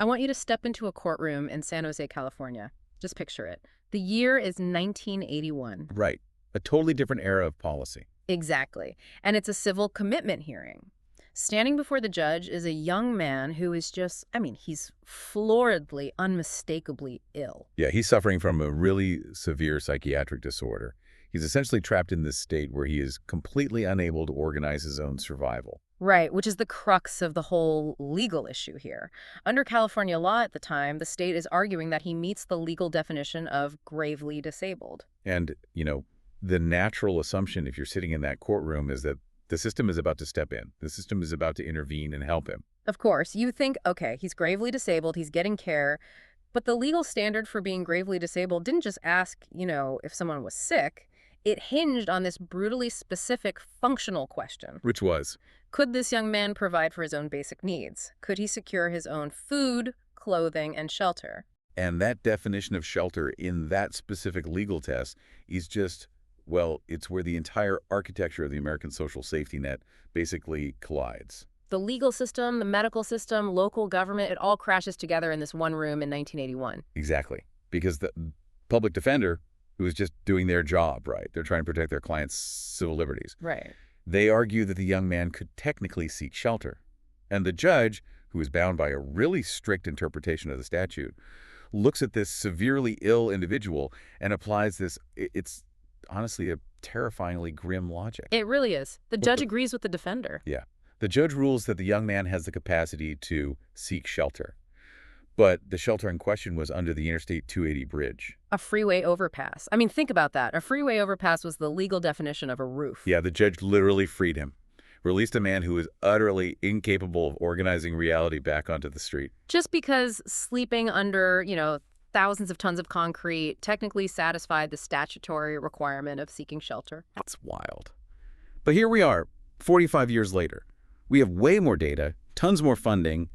I want you to step into a courtroom in San Jose, California. Just picture it. The year is 1981. Right. A totally different era of policy. Exactly. And it's a civil commitment hearing. Standing before the judge is a young man who is just, he's floridly, unmistakably ill. Yeah, he's suffering from a really severe psychiatric disorder. He's essentially trapped in this state where he is completely unable to organize his own survival. Right, which is the crux of the whole legal issue here. Under California law at the time, the state is arguing that he meets the legal definition of gravely disabled. And, the natural assumption if you're sitting in that courtroom is that the system is about to step in. The system is about to intervene and help him. Of course, you think, okay, he's gravely disabled, he's getting care, but the legal standard for being gravely disabled didn't just ask, if someone was sick. It hinged on this brutally specific functional question. Which was? Could this young man provide for his own basic needs? Could he secure his own food, clothing, and shelter? And that definition of shelter in that specific legal test is just, well, it's where the entire architecture of the American social safety net basically collides. The legal system, the medical system, local government, it all crashes together in this one room in 1981. Exactly. Because the public defender, who is just doing their job, right? They're trying to protect their clients' civil liberties. Right. They argue that the young man could technically seek shelter. And the judge, who is bound by a really strict interpretation of the statute, looks at this severely ill individual and applies this, it's honestly a terrifyingly grim logic. It really is. The judge agrees with the defender. Yeah. The judge rules that the young man has the capacity to seek shelter. But the shelter in question was under the Interstate 280 bridge. A freeway overpass. Think about that. A freeway overpass was the legal definition of a roof. Yeah, the judge literally freed him. Released a man who was utterly incapable of organizing reality back onto the street. Just because sleeping under, thousands of tons of concrete technically satisfied the statutory requirement of seeking shelter. That's wild. But here we are, 45 years later. We have way more data, tons more funding,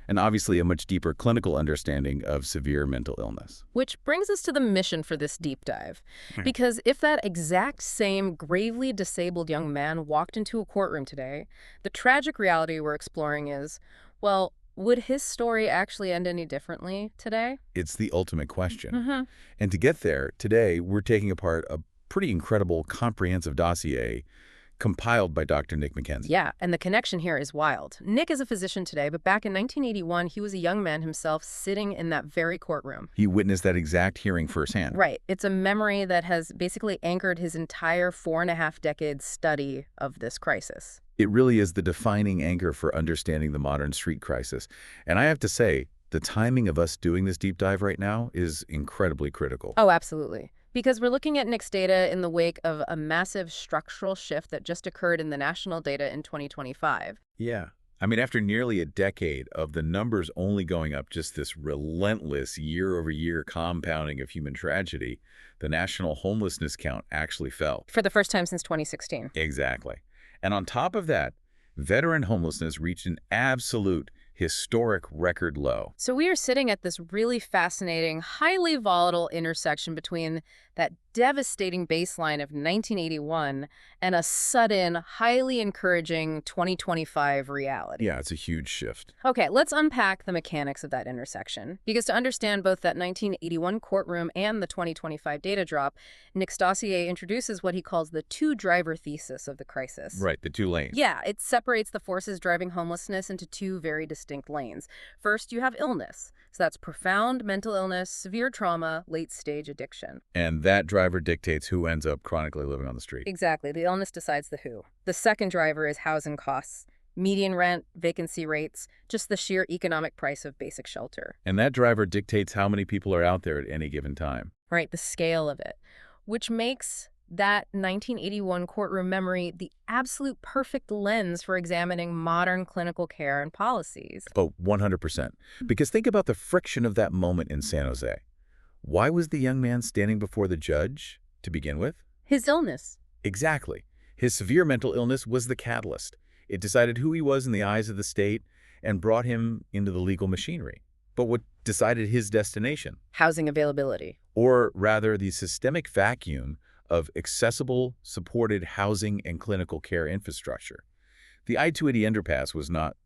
and obviously a much deeper clinical understanding of severe mental illness. Which brings us to the mission for this deep dive. Because if that exact same gravely disabled young man walked into a courtroom today, the tragic reality we're exploring is, well, would his story actually end any differently today? It's the ultimate question. And to get there, today we're taking apart a pretty incredible comprehensive dossier compiled by Dr. Nick McKenzie. Yeah, and the connection here is wild. Nick is a physician today, but back in 1981, he was a young man himself sitting in that very courtroom. He witnessed that exact hearing firsthand. Right. It's a memory that has basically anchored his entire 4.5-decade study of this crisis. It really is the defining anchor for understanding the modern street crisis. And I have to say, the timing of us doing this deep dive right now is incredibly critical. Oh, absolutely. Because we're looking at Nick's data in the wake of a massive structural shift that just occurred in the national data in 2025. Yeah. After nearly a decade of the numbers only going up, just this relentless year-over-year compounding of human tragedy, the national homelessness count actually fell. For the first time since 2016. Exactly. And on top of that, veteran homelessness reached an absolute historic record low. So we are sitting at this really fascinating, highly volatile intersection between that devastating baseline of 1981 and a sudden, highly encouraging 2025 reality. Yeah, it's a huge shift. Okay, let's unpack the mechanics of that intersection. Because to understand both that 1981 courtroom and the 2025 data drop, Nick's dossier introduces what he calls the two-driver thesis of the crisis. Right, the two lanes. Yeah, it separates the forces driving homelessness into two very distinct lanes. First, you have illness. So that's profound mental illness, severe trauma, late-stage addiction. And that driver dictates who ends up chronically living on the street. Exactly. The illness decides the who. The second driver is housing costs, median rent, vacancy rates, just the sheer economic price of basic shelter. And that driver dictates how many people are out there at any given time. Right, the scale of it, which makes that 1981 courtroom memory the absolute perfect lens for examining modern clinical care and policies. Oh, 100%. Because think about the friction of that moment in San Jose. Why was the young man standing before the judge to begin with? His illness. Exactly. His severe mental illness was the catalyst. It decided who he was in the eyes of the state and brought him into the legal machinery. But what decided his destination? Housing availability. Or rather, the systemic vacuum of accessible, supported housing and clinical care infrastructure. The I-280 underpass was not,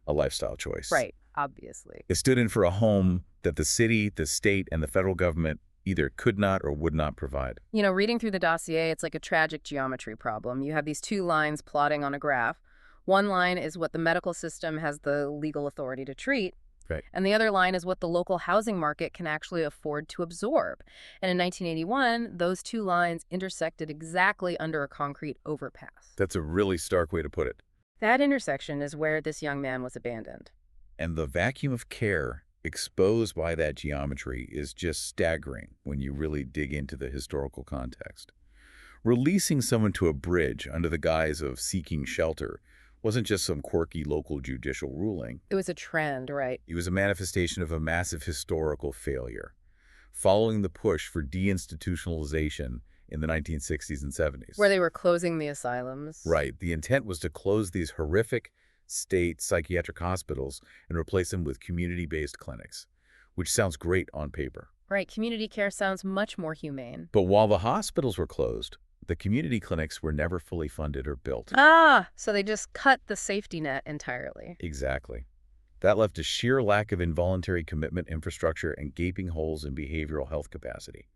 a lifestyle choice. Right. obviously. It stood in for a home that the city, the state, and the federal government either could not or would not provide. You know, reading through the dossier, it's like a tragic geometry problem. You have these two lines plotting on a graph. One line is what the medical system has the legal authority to treat, Right. and the other line is what the local housing market can actually afford to absorb. And in 1981, those two lines intersected exactly under a concrete overpass. That's a really stark way to put it. That intersection is where this young man was abandoned. And the vacuum of care exposed by that geometry is just staggering when you really dig into the historical context. Releasing someone to a bridge under the guise of seeking shelter wasn't just some quirky local judicial ruling. It was a trend, right? It was a manifestation of a massive historical failure, following the push for deinstitutionalization in the 1960s and 70s. Where they were closing the asylums. Right. The intent was to close these horrific state psychiatric hospitals and replace them with community-based clinics, which sounds great on paper. Right, community care sounds much more humane. But while the hospitals were closed, the community clinics were never fully funded or built. So they just cut the safety net entirely. Exactly. That left a sheer lack of involuntary commitment infrastructure and gaping holes in behavioral health capacity.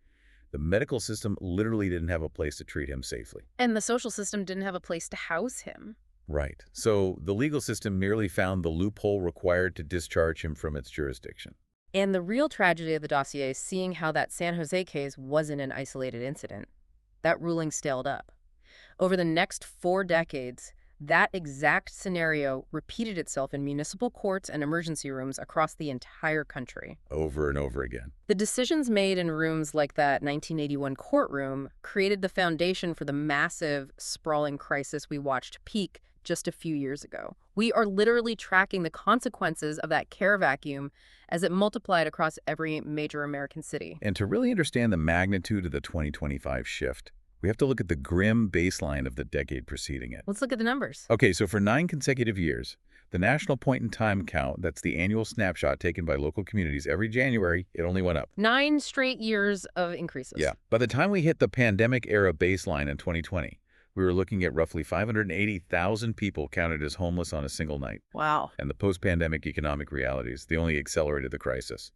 The medical system literally didn't have a place to treat him safely. And the social system didn't have a place to house him. Right. So the legal system merely found the loophole required to discharge him from its jurisdiction. And the real tragedy of the dossier is seeing how that San Jose case wasn't an isolated incident. That ruling staled up. Over the next 4 decades, that exact scenario repeated itself in municipal courts and emergency rooms across the entire country. Over and over again. The decisions made in rooms like that 1981 courtroom created the foundation for the massive, sprawling crisis we watched peak just a few years ago. We are literally tracking the consequences of that care vacuum as it multiplied across every major American city. And to really understand the magnitude of the 2025 shift, we have to look at the grim baseline of the decade preceding it. Let's look at the numbers. Okay, so for 9 consecutive years, the national point-in-time count, that's the annual snapshot taken by local communities every January, it only went up. 9 straight years of increases. Yeah. By the time we hit the pandemic-era baseline in 2020, we were looking at roughly 580,000 people counted as homeless on a single night. Wow. And the post-pandemic economic realities, they only accelerated the crisis.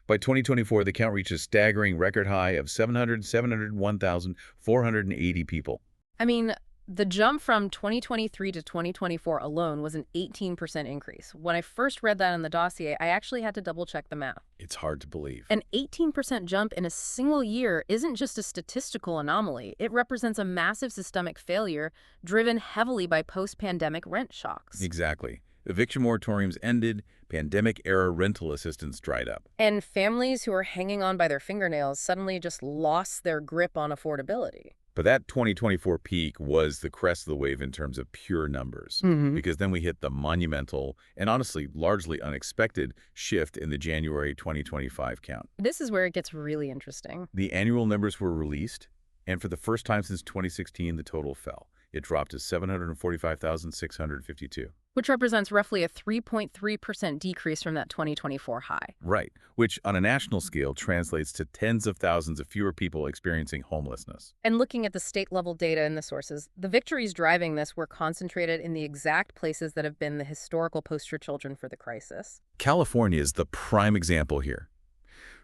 By 2024, the count reached a staggering record high of 701,480 people. I mean, the jump from 2023 to 2024 alone was an 18% increase. When I first read that in the dossier, I actually had to double-check the math. It's hard to believe. An 18% jump in a single year isn't just a statistical anomaly. It represents a massive systemic failure driven heavily by post-pandemic rent shocks. Exactly. Eviction moratoriums ended, pandemic-era rental assistance dried up. And families who are hanging on by their fingernails suddenly just lost their grip on affordability. But that 2024 peak was the crest of the wave in terms of pure numbers, because then we hit the monumental and honestly largely unexpected shift in the January 2025 count. This is where it gets really interesting. The annual numbers were released, and for the first time since 2016, the total fell. It dropped to 745,652. Which represents roughly a 3.3% decrease from that 2024 high. Right, which on a national scale translates to tens of thousands of fewer people experiencing homelessness. And looking at the state-level data in the sources, the victories driving this were concentrated in the exact places that have been the historical poster children for the crisis. California is the prime example here.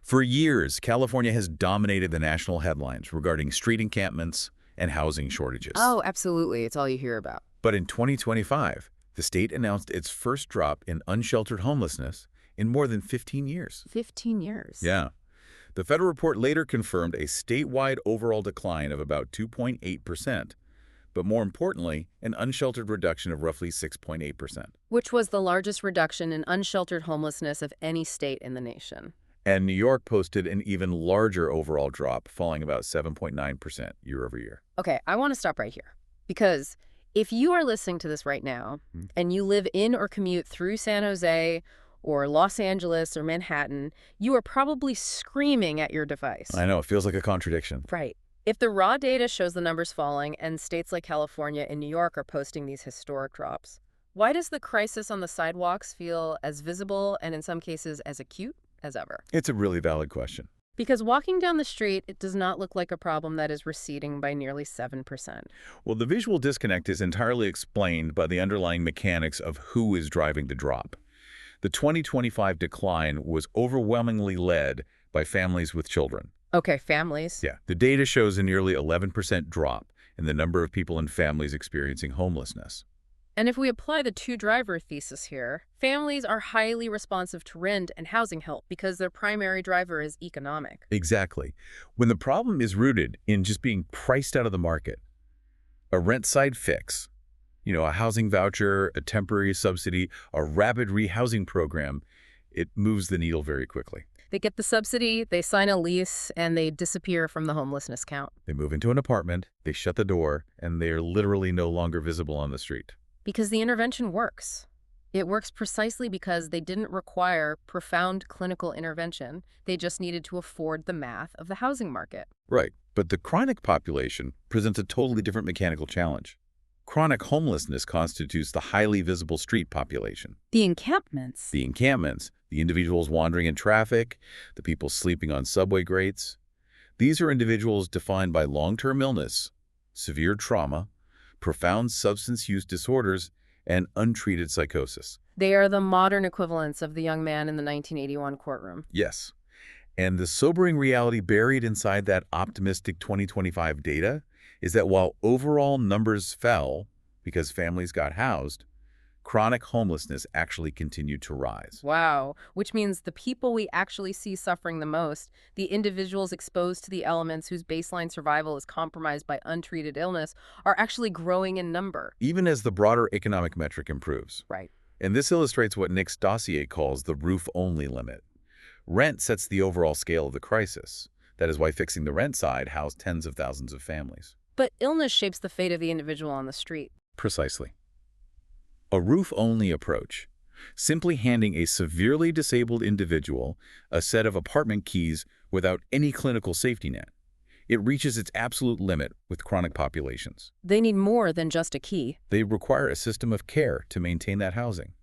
For years, California has dominated the national headlines regarding street encampments and housing shortages. Oh, absolutely. It's all you hear about. But in 2025, the state announced its first drop in unsheltered homelessness in more than 15 years. 15 years. Yeah. The federal report later confirmed a statewide overall decline of about 2.8%, but more importantly, an unsheltered reduction of roughly 6.8%. Which was the largest reduction in unsheltered homelessness of any state in the nation. And New York posted an even larger overall drop, falling about 7.9% year over year. Okay, I want to stop right here. Because if you are listening to this right now, and you live in or commute through San Jose or Los Angeles or Manhattan, you are probably screaming at your device. I know, it feels like a contradiction. Right. If the raw data shows the numbers falling and states like California and New York are posting these historic drops, why does the crisis on the sidewalks feel as visible and in some cases as acute as ever? It's a really valid question. Because walking down the street, it does not look like a problem that is receding by nearly 7%. Well, the visual disconnect is entirely explained by the underlying mechanics of who is driving the drop. The 2025 decline was overwhelmingly led by families with children. Okay, families. Yeah, the data shows a nearly 11% drop in the number of people in families experiencing homelessness. And if we apply the two-driver thesis here, families are highly responsive to rent and housing help because their primary driver is economic. Exactly. When the problem is rooted in just being priced out of the market, a rent side fix, a housing voucher, a temporary subsidy, a rapid rehousing program, it moves the needle very quickly. They get the subsidy, they sign a lease, and they disappear from the homelessness count. They move into an apartment, they shut the door, and they're literally no longer visible on the street. Because the intervention works. It works precisely because they didn't require profound clinical intervention. They just needed to afford the math of the housing market. Right. But the chronic population presents a totally different mechanical challenge. Chronic homelessness constitutes the highly visible street population. The encampments. The encampments, the individuals wandering in traffic, the people sleeping on subway grates. These are individuals defined by long-term illness, severe trauma, profound substance use disorders, and untreated psychosis. They are the modern equivalents of the young man in the 1981 courtroom. Yes. And the sobering reality buried inside that optimistic 2025 data is that while overall numbers fell because families got housed, chronic homelessness actually continued to rise. Wow. Which means the people we actually see suffering the most, the individuals exposed to the elements whose baseline survival is compromised by untreated illness, are actually growing in number. Even as the broader economic metric improves. Right. And this illustrates what Nick's dossier calls the roof-only limit. Rent sets the overall scale of the crisis. That is why fixing the rent side housed tens of thousands of families. But illness shapes the fate of the individual on the street. Precisely. A roof-only approach, simply handing a severely disabled individual a set of apartment keys without any clinical safety net. It reaches its absolute limit with chronic populations. They need more than just a key. They require a system of care to maintain that housing.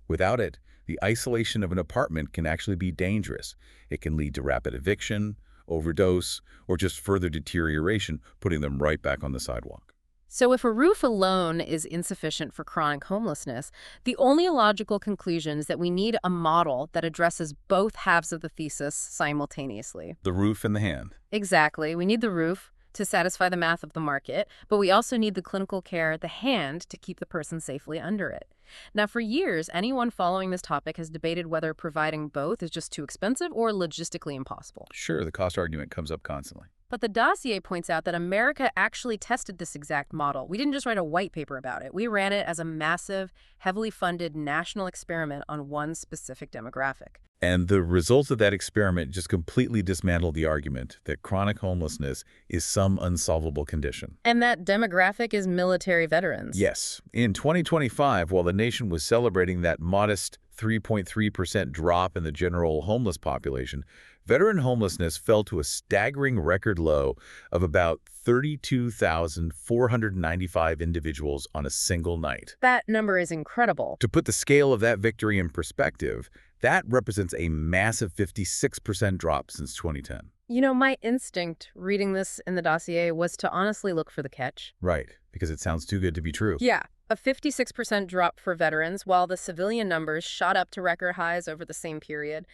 Without it, the isolation of an apartment can actually be dangerous. It can lead to rapid eviction, overdose, or just further deterioration, putting them right back on the sidewalk. So if a roof alone is insufficient for chronic homelessness, the only logical conclusion is that we need a model that addresses both halves of the thesis simultaneously. The roof and the hand. Exactly. We need the roof to satisfy the math of the market, but we also need the clinical care, the hand, to keep the person safely under it. Now, for years, anyone following this topic has debated whether providing both is just too expensive or logistically impossible. Sure, the cost argument comes up constantly. But the dossier points out that America actually tested this exact model. We didn't just write a white paper about it. We ran it as a massive, heavily funded national experiment on one specific demographic. And the results of that experiment just completely dismantled the argument that chronic homelessness is some unsolvable condition. And that demographic is military veterans. Yes. In 2025, while the nation was celebrating that modest 3.3% drop in the general homeless population, veteran homelessness fell to a staggering record low of about 32,495 individuals on a single night. That number is incredible. To put the scale of that victory in perspective, that represents a massive 56% drop since 2010. You know, my instinct reading this in the dossier was to honestly look for the catch. Right, because it sounds too good to be true. Yeah, a 56% drop for veterans, while the civilian numbers shot up to record highs over the same period.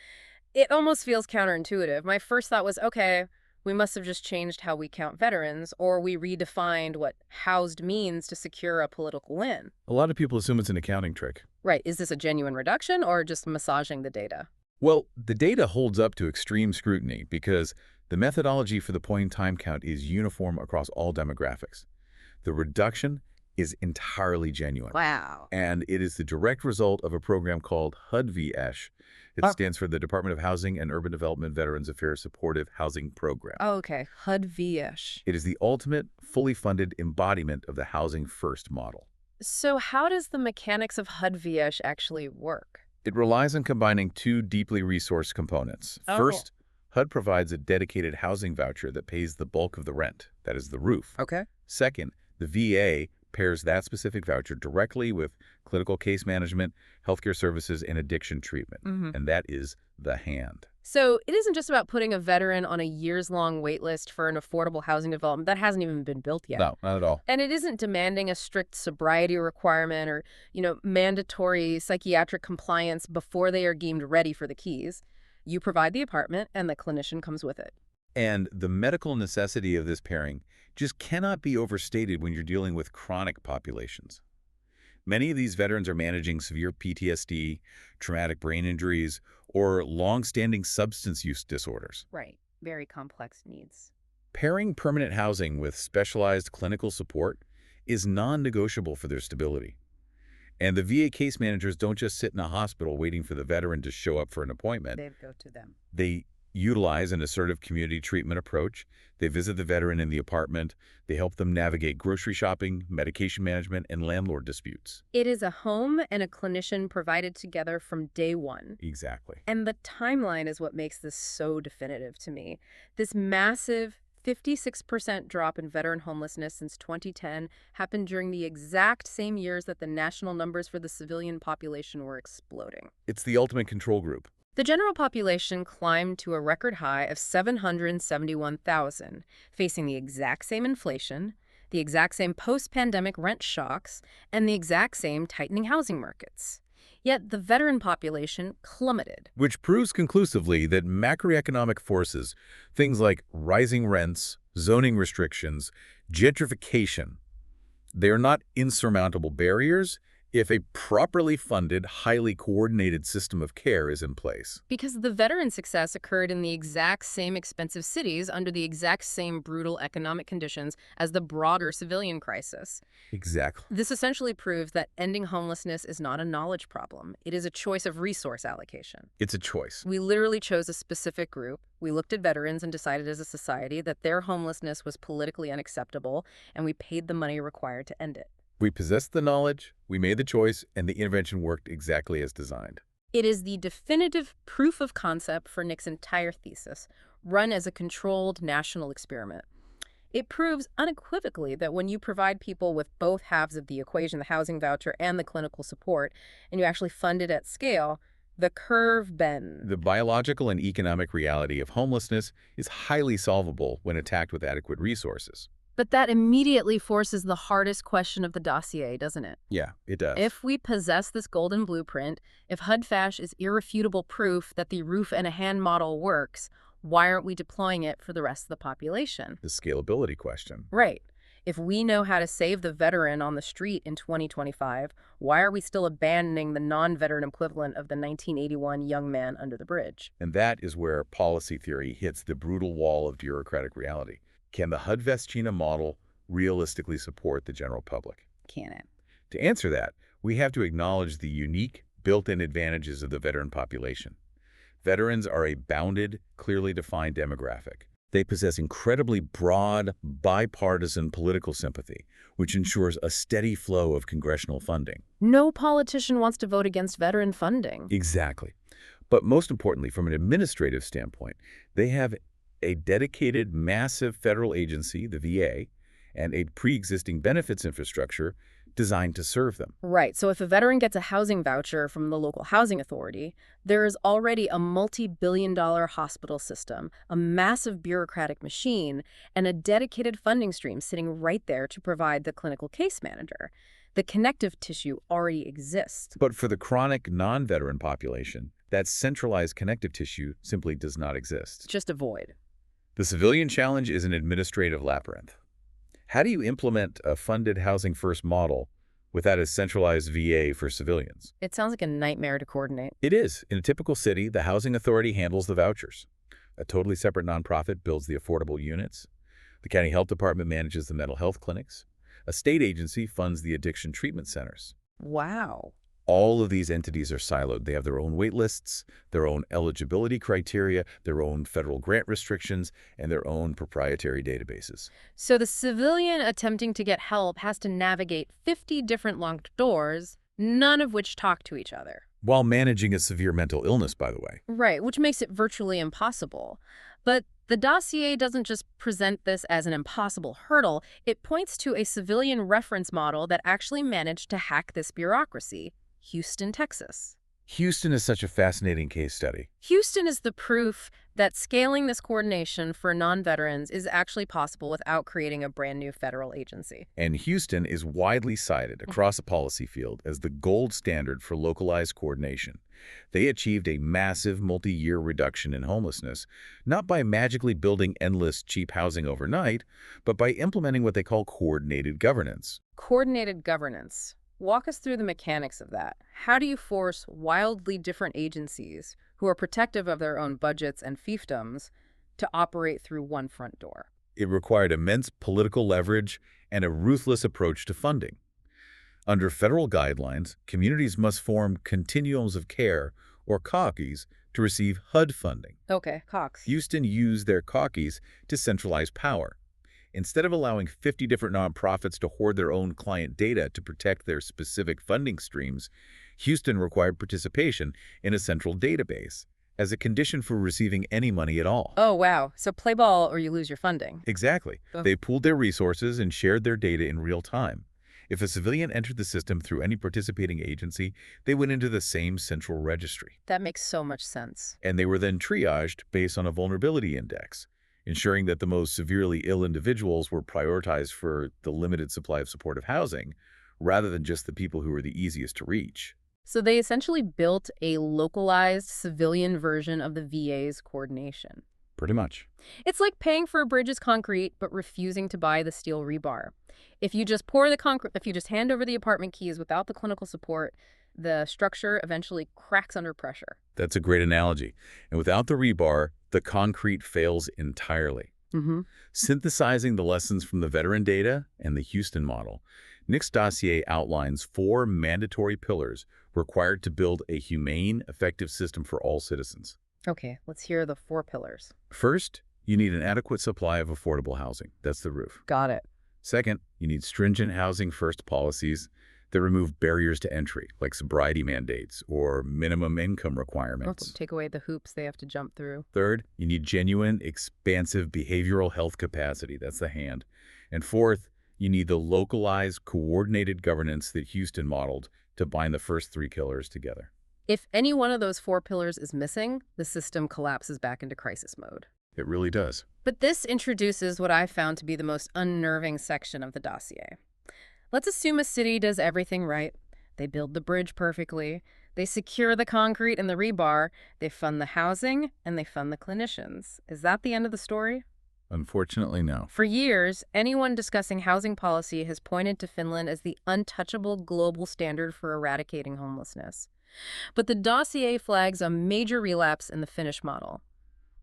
It almost feels counterintuitive. My first thought was, okay, we must have just changed how we count veterans, or we redefined what housed means to secure a political win. A lot of people assume it's an accounting trick. Right. Is this a genuine reduction or just massaging the data? Well, the data holds up to extreme scrutiny because the methodology for the point-in-time count is uniform across all demographics. The reduction is entirely genuine. Wow. And it is the direct result of a program called HUD-VASH. It stands for the Department of Housing and Urban Development Veterans Affairs Supportive Housing Program. Oh, okay. HUD-VASH. It is the ultimate, fully funded embodiment of the Housing First model. So how does the mechanics of HUD-VASH actually work? It relies on combining two deeply resourced components. Oh. First, HUD provides a dedicated housing voucher that pays the bulk of the rent, that is the roof. Okay. Second, the VA pairs that specific voucher directly with clinical case management, healthcare services, and addiction treatment. And that is the hand. So it isn't just about putting a veteran on a years-long wait list for an affordable housing development that hasn't even been built yet. No, not at all. And it isn't demanding a strict sobriety requirement or, mandatory psychiatric compliance before they are deemed ready for the keys. You provide the apartment, and the clinician comes with it. And the medical necessity of this pairing just cannot be overstated when you're dealing with chronic populations. Many of these veterans are managing severe PTSD, traumatic brain injuries, or long-standing substance use disorders. Right. Very complex needs. Pairing permanent housing with specialized clinical support is non-negotiable for their stability. And the VA case managers don't just sit in a hospital waiting for the veteran to show up for an appointment. They go to them. They utilize an assertive community treatment approach. They visit the veteran in the apartment. They help them navigate grocery shopping, medication management, and landlord disputes. It is a home and a clinician provided together from day one. Exactly. And the timeline is what makes this so definitive to me. This massive 56% drop in veteran homelessness since 2010 happened during the exact same years that the national numbers for the civilian population were exploding. It's the ultimate control group. The general population climbed to a record high of 771,000, facing the exact same inflation, the exact same post-pandemic rent shocks, and the exact same tightening housing markets. Yet the veteran population plummeted. Which proves conclusively that macroeconomic forces, things like rising rents, zoning restrictions, gentrification, they are not insurmountable barriers if a properly funded, highly coordinated system of care is in place. Because the veteran success occurred in the exact same expensive cities under the exact same brutal economic conditions as the broader civilian crisis. Exactly. This essentially proves that ending homelessness is not a knowledge problem. It is a choice of resource allocation. It's a choice. We literally chose a specific group. We looked at veterans and decided as a society that their homelessness was politically unacceptable, and we paid the money required to end it. We possessed the knowledge, we made the choice, and the intervention worked exactly as designed. It is the definitive proof of concept for Nick's entire thesis, run as a controlled national experiment. It proves unequivocally that when you provide people with both halves of the equation, the housing voucher and the clinical support, and you actually fund it at scale, the curve bends. The biological and economic reality of homelessness is highly solvable when attacked with adequate resources. But that immediately forces the hardest question of the dossier, doesn't it? Yeah, it does. If we possess this golden blueprint, if HUD-VASH is irrefutable proof that the roof and a hand model works, why aren't we deploying it for the rest of the population? The scalability question. Right. If we know how to save the veteran on the street in 2025, why are we still abandoning the non-veteran equivalent of the 1981 young man under the bridge? And that is where policy theory hits the brutal wall of bureaucratic reality. Can the HUD-VASH model realistically support the general public? Can it? To answer that, we have to acknowledge the unique built-in advantages of the veteran population. Veterans are a bounded, clearly defined demographic. They possess incredibly broad, bipartisan political sympathy, which ensures a steady flow of congressional funding. No politician wants to vote against veteran funding. Exactly. But most importantly, from an administrative standpoint, they have a dedicated, massive federal agency, the VA, and a pre-existing benefits infrastructure designed to serve them. Right. So if a veteran gets a housing voucher from the local housing authority, there is already a multi-billion-dollar hospital system, a massive bureaucratic machine, and a dedicated funding stream sitting right there to provide the clinical case manager. The connective tissue already exists. But for the chronic non-veteran population, that centralized connective tissue simply does not exist. Just a void. The civilian challenge is an administrative labyrinth. How do you implement a funded housing-first model without a centralized VA for civilians? It sounds like a nightmare to coordinate. It is. In a typical city, the housing authority handles the vouchers. A totally separate nonprofit builds the affordable units. The county health department manages the mental health clinics. A state agency funds the addiction treatment centers. Wow. All of these entities are siloed. They have their own wait lists, their own eligibility criteria, their own federal grant restrictions, and their own proprietary databases. So the civilian attempting to get help has to navigate 50 different locked doors, none of which talk to each other. While managing a severe mental illness, by the way. Right, which makes it virtually impossible. But the dossier doesn't just present this as an impossible hurdle. It points to a civilian reference model that actually managed to hack this bureaucracy: Houston, Texas. Houston is such a fascinating case study. Houston is the proof that scaling this coordination for non-veterans is actually possible without creating a brand new federal agency. And Houston is widely cited across the policy field as the gold standard for localized coordination. They achieved a massive multi-year reduction in homelessness, not by magically building endless cheap housing overnight, but by implementing what they call coordinated governance. Coordinated governance. Walk us through the mechanics of that. How do you force wildly different agencies who are protective of their own budgets and fiefdoms to operate through one front door? It required immense political leverage and a ruthless approach to funding. Under federal guidelines, communities must form continuums of care, or COCs, to receive HUD funding. Okay, Cox. Houston used their COCs to centralize power. Instead of allowing 50 different nonprofits to hoard their own client data to protect their specific funding streams, Houston required participation in a central database as a condition for receiving any money at all. Oh, wow. So play ball or you lose your funding. Exactly. Oh. They pooled their resources and shared their data in real time. If a civilian entered the system through any participating agency, they went into the same central registry. That makes so much sense. And they were then triaged based on a vulnerability index, ensuring that the most severely ill individuals were prioritized for the limited supply of supportive housing, rather than just the people who were the easiest to reach. So they essentially built a localized civilian version of the VA's coordination. Pretty much. It's like paying for a bridge's concrete but refusing to buy the steel rebar. If you just pour the concrete, if you just hand over the apartment keys without the clinical support, the structure eventually cracks under pressure. That's a great analogy. And without the rebar, the concrete fails entirely. Synthesizing the lessons from the veteran data and the Houston model, Nick's dossier outlines 4 mandatory pillars required to build a humane, effective system for all citizens. Okay, let's hear the 4 pillars. First, you need an adequate supply of affordable housing. That's the roof. Got it. Second, you need stringent housing-first policies that remove barriers to entry, like sobriety mandates or minimum income requirements. Take away the hoops they have to jump through. Third, you need genuine, expansive behavioral health capacity. That's the hand. And fourth, you need the localized, coordinated governance that Houston modeled to bind the first 3 pillars together. If any one of those 4 pillars is missing, the system collapses back into crisis mode. It really does. But this introduces what I found to be the most unnerving section of the dossier. Let's assume a city does everything right. They build the bridge perfectly. They secure the concrete and the rebar. They fund the housing, and they fund the clinicians. Is that the end of the story? Unfortunately, no. For years, anyone discussing housing policy has pointed to Finland as the untouchable global standard for eradicating homelessness. But the dossier flags a major relapse in the Finnish model.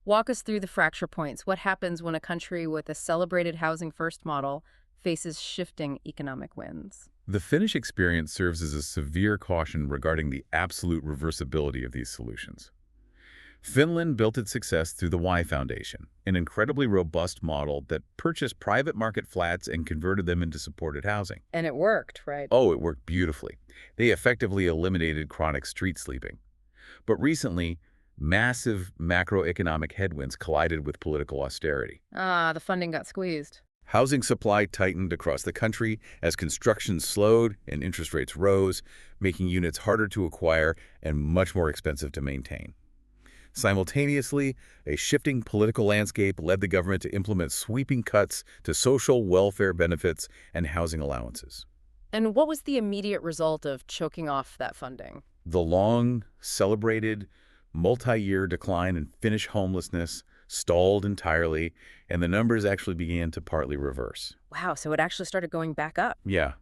Walk us through the fracture points. What happens when a country with a celebrated housing-first model faces shifting economic winds? The Finnish experience serves as a severe caution regarding the absolute reversibility of these solutions. Finland built its success through the Y Foundation, an incredibly robust model that purchased private market flats and converted them into supported housing. And it worked, right? Oh, it worked beautifully. They effectively eliminated chronic street sleeping. But recently, massive macroeconomic headwinds collided with political austerity. The funding got squeezed. Housing supply tightened across the country as construction slowed and interest rates rose, making units harder to acquire and much more expensive to maintain. Simultaneously, a shifting political landscape led the government to implement sweeping cuts to social welfare benefits and housing allowances. And what was the immediate result of choking off that funding? The long, celebrated, multi-year decline in Finnish homelessness stalled entirely, and the numbers actually began to partly reverse. Wow, so it actually started going back up. Yeah.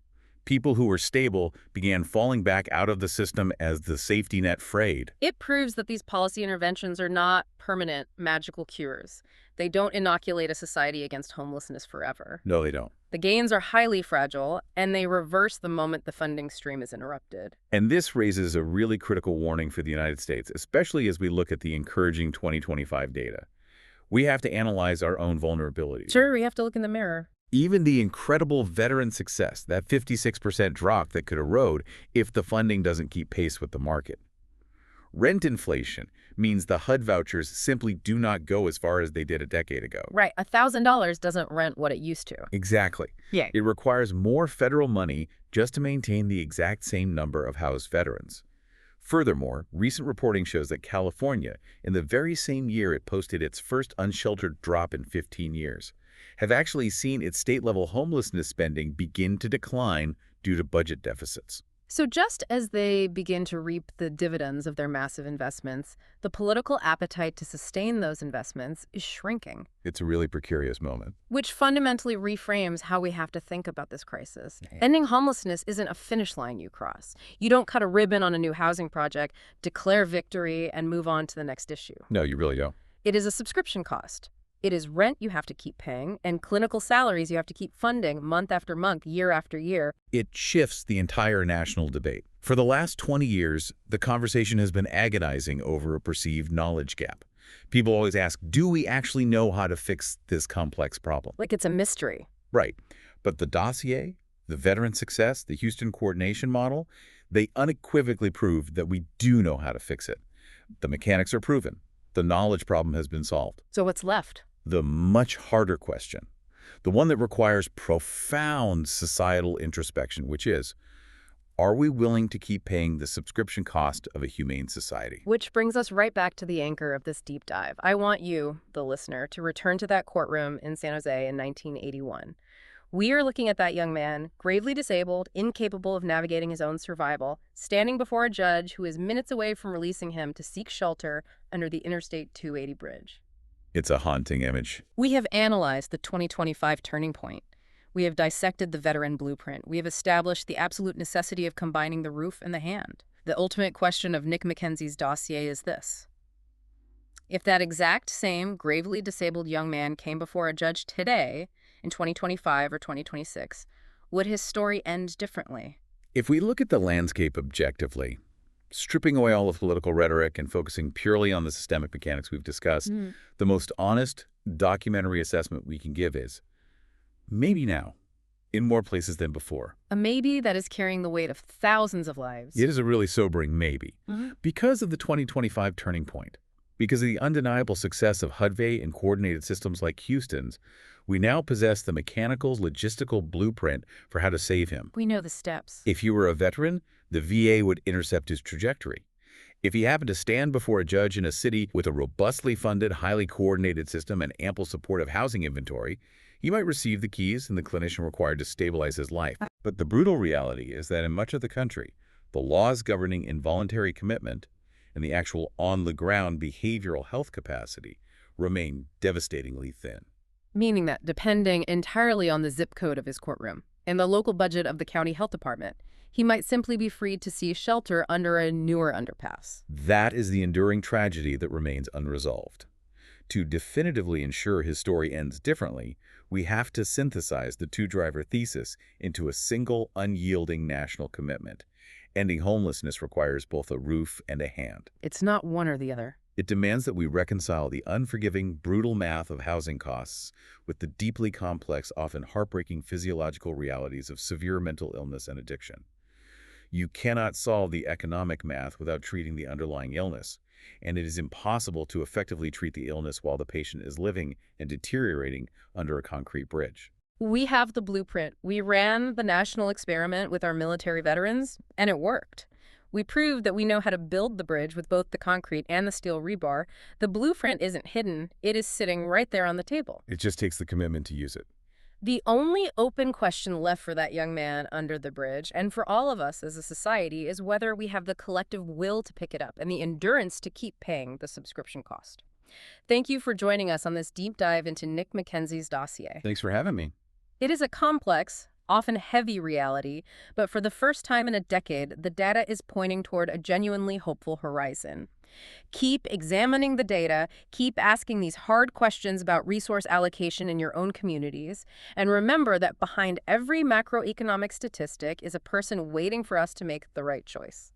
People who were stable began falling back out of the system as the safety net frayed. It proves that these policy interventions are not permanent, magical cures. They don't inoculate a society against homelessness forever. No, they don't. The gains are highly fragile, and they reverse the moment the funding stream is interrupted. And this raises a really critical warning for the United States, especially as we look at the encouraging 2025 data. We have to analyze our own vulnerabilities. Sure, we have to look in the mirror. Even the incredible veteran success, that 56% drop that could erode if the funding doesn't keep pace with the market. Rent inflation means the HUD vouchers simply do not go as far as they did a decade ago. Right. $1,000 doesn't rent what it used to. Exactly. Yeah. It requires more federal money just to maintain the exact same number of housed veterans. Furthermore, recent reporting shows that California, in the very same year it posted its first unsheltered drop in 15 years, have actually seen its state-level homelessness spending begin to decline due to budget deficits. So just as they begin to reap the dividends of their massive investments, the political appetite to sustain those investments is shrinking. It's a really precarious moment. Which fundamentally reframes how we have to think about this crisis. Ending homelessness isn't a finish line you cross. You don't cut a ribbon on a new housing project, declare victory, and move on to the next issue. No, you really don't. It is a subscription cost. It is rent you have to keep paying, and clinical salaries you have to keep funding month after month, year after year. It shifts the entire national debate. For the last 20 years, the conversation has been agonizing over a perceived knowledge gap. People always ask, do we actually know how to fix this complex problem? Like it's a mystery. Right. But the dossier, the veteran success, the Houston coordination model, they unequivocally prove that we do know how to fix it. The mechanics are proven. The knowledge problem has been solved. So what's left? The much harder question, the one that requires profound societal introspection, which is, are we willing to keep paying the subscription cost of a humane society? Which brings us right back to the anchor of this deep dive. I want you, the listener, to return to that courtroom in San Jose in 1981. We are looking at that young man, gravely disabled, incapable of navigating his own survival, standing before a judge who is minutes away from releasing him to seek shelter under the Interstate 280 bridge. It's a haunting image. We have analyzed the 2025 turning point. We have dissected the veteran blueprint. We have established the absolute necessity of combining the roof and the hand. The ultimate question of Nick McKenzie's dossier is this. If that exact same gravely disabled young man came before a judge today, in 2025 or 2026, would his story end differently? If we look at the landscape objectively, stripping away all the political rhetoric and focusing purely on the systemic mechanics we've discussed, the most honest documentary assessment we can give is maybe now, in more places than before. A maybe that is carrying the weight of thousands of lives. It is a really sobering maybe. Because of the 2025 turning point, because of the undeniable success of HUD-VASH and coordinated systems like Houston's, we now possess the mechanical, logistical blueprint for how to save him. We know the steps. If you were a veteran, the VA would intercept his trajectory. If he happened to stand before a judge in a city with a robustly funded, highly coordinated system and ample supportive housing inventory, he might receive the keys and the clinician required to stabilize his life. But the brutal reality is that in much of the country, the laws governing involuntary commitment and the actual on-the-ground behavioral health capacity remain devastatingly thin. Meaning that, depending entirely on the zip code of his courtroom and the local budget of the county health department, he might simply be freed to seek shelter under a newer underpass. That is the enduring tragedy that remains unresolved. To definitively ensure his story ends differently, we have to synthesize the two-driver thesis into a single, unyielding national commitment. Ending homelessness requires both a roof and a hand. It's not one or the other. It demands that we reconcile the unforgiving, brutal math of housing costs with the deeply complex, often heartbreaking physiological realities of severe mental illness and addiction. You cannot solve the economic math without treating the underlying illness, and it is impossible to effectively treat the illness while the patient is living and deteriorating under a concrete bridge. We have the blueprint. We ran the national experiment with our military veterans, and it worked. We proved that we know how to build the bridge with both the concrete and the steel rebar. The blueprint isn't hidden. It is sitting right there on the table. It just takes the commitment to use it. The only open question left for that young man under the bridge, and for all of us as a society, is whether we have the collective will to pick it up and the endurance to keep paying the subscription cost. Thank you for joining us on this deep dive into Nick McKenzie's dossier. Thanks for having me. It is a complex, often heavy reality, but for the first time in a decade, the data is pointing toward a genuinely hopeful horizon. Keep examining the data, keep asking these hard questions about resource allocation in your own communities, and remember that behind every macroeconomic statistic is a person waiting for us to make the right choice.